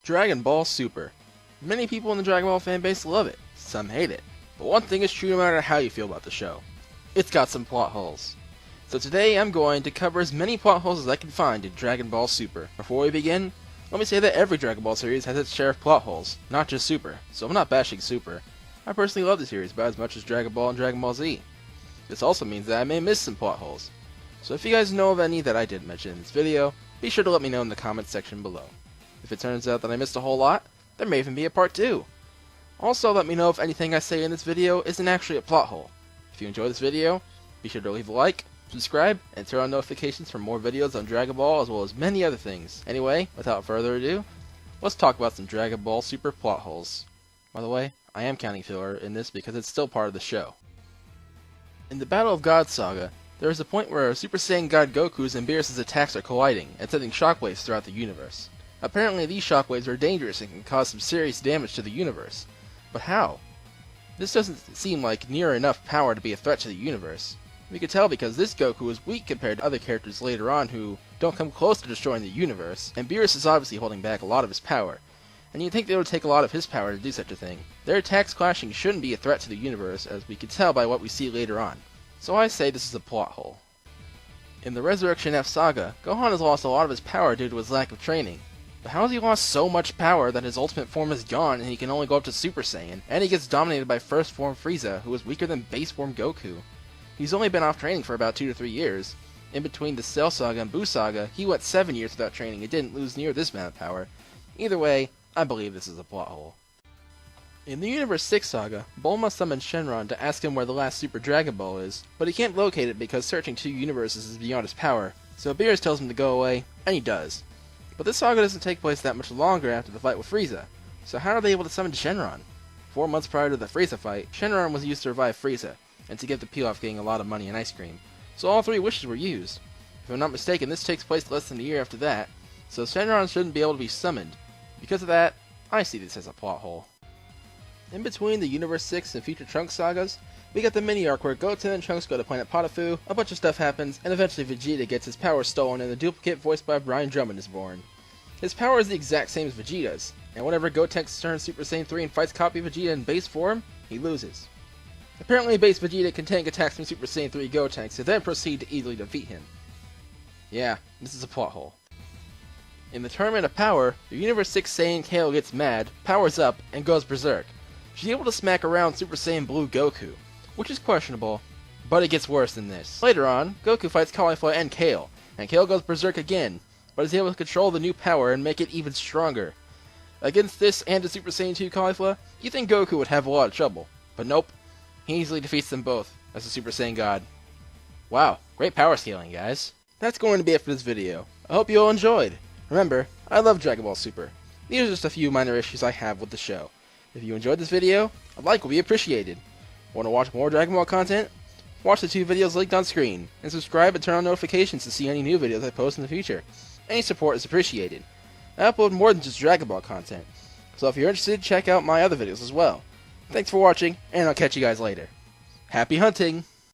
Dragon Ball Super. Many people in the Dragon Ball fanbase love it, some hate it. But one thing is true no matter how you feel about the show. It's got some plot holes. So today I'm going to cover as many plot holes as I can find in Dragon Ball Super. Before we begin, let me say that every Dragon Ball series has its share of plot holes, not just Super, so I'm not bashing Super. I personally love the series about as much as Dragon Ball and Dragon Ball Z. This also means that I may miss some plot holes. So if you guys know of any that I didn't mention in this video, be sure to let me know in the comments section below. If it turns out that I missed a whole lot, there may even be a part 2. Also, let me know if anything I say in this video isn't actually a plot hole. If you enjoyed this video, be sure to leave a like, subscribe, and turn on notifications for more videos on Dragon Ball as well as many other things. Anyway, without further ado, let's talk about some Dragon Ball Super plot holes. By the way, I am counting filler in this because it's still part of the show. In the Battle of God saga, there is a point where Super Saiyan God Goku's and Beerus' attacks are colliding and sending shockwaves throughout the universe. Apparently these shockwaves are dangerous and can cause some serious damage to the universe. But how? This doesn't seem like near enough power to be a threat to the universe. We could tell because this Goku is weak compared to other characters later on who don't come close to destroying the universe, and Beerus is obviously holding back a lot of his power. And you'd think they would take a lot of his power to do such a thing. Their attacks clashing shouldn't be a threat to the universe, as we can tell by what we see later on. So I say this is a plot hole. In the Resurrection F saga, Gohan has lost a lot of his power due to his lack of training. But how has he lost so much power that his ultimate form is gone and he can only go up to Super Saiyan, and he gets dominated by first form Frieza, who is weaker than base form Goku? He's only been off training for about 2 to 3 years. In between the Cell saga and Buu saga, he went 7 years without training and didn't lose near this amount of power. Either way, I believe this is a plot hole. In the Universe 6 saga, Bulma summons Shenron to ask him where the last Super Dragon Ball is, but he can't locate it because searching 2 universes is beyond his power, so Beerus tells him to go away, and he does. But this saga doesn't take place that much longer after the fight with Frieza, so how are they able to summon Shenron? 4 months prior to the Frieza fight, Shenron was used to revive Frieza, and to give the Pilaf Gang a lot of money and ice cream, so all 3 wishes were used. If I'm not mistaken, this takes place less than a year after that, so Shenron shouldn't be able to be summoned. Because of that, I see this as a plot hole. In between the Universe 6 and Future Trunks sagas, we got the mini arc where Goten and Trunks go to planet Potofu, a bunch of stuff happens, and eventually Vegeta gets his power stolen and the duplicate voiced by Brian Drummond is born. His power is the exact same as Vegeta's, and whenever Gotenks turns Super Saiyan 3 and fights copy Vegeta in base form, he loses. Apparently base Vegeta can tank attacks from Super Saiyan 3 Gotenks and then proceed to easily defeat him. Yeah, this is a plot hole. In the Tournament of Power, the Universe 6 Saiyan Kale gets mad, powers up, and goes berserk. She's able to smack around Super Saiyan Blue Goku, which is questionable, but it gets worse than this. Later on, Goku fights Caulifla and Kale goes berserk again, but is able to control the new power and make it even stronger. Against this and the Super Saiyan 2 Caulifla, you think Goku would have a lot of trouble, but nope, he easily defeats them both as a Super Saiyan God. Wow, great power scaling, guys. That's going to be it for this video. I hope you all enjoyed. Remember, I love Dragon Ball Super. These are just a few minor issues I have with the show. If you enjoyed this video, a like will be appreciated. Want to watch more Dragon Ball content? Watch the 2 videos linked on screen, and subscribe and turn on notifications to see any new videos I post in the future. Any support is appreciated. I upload more than just Dragon Ball content, so if you're interested, check out my other videos as well. Thanks for watching, and I'll catch you guys later. Happy hunting!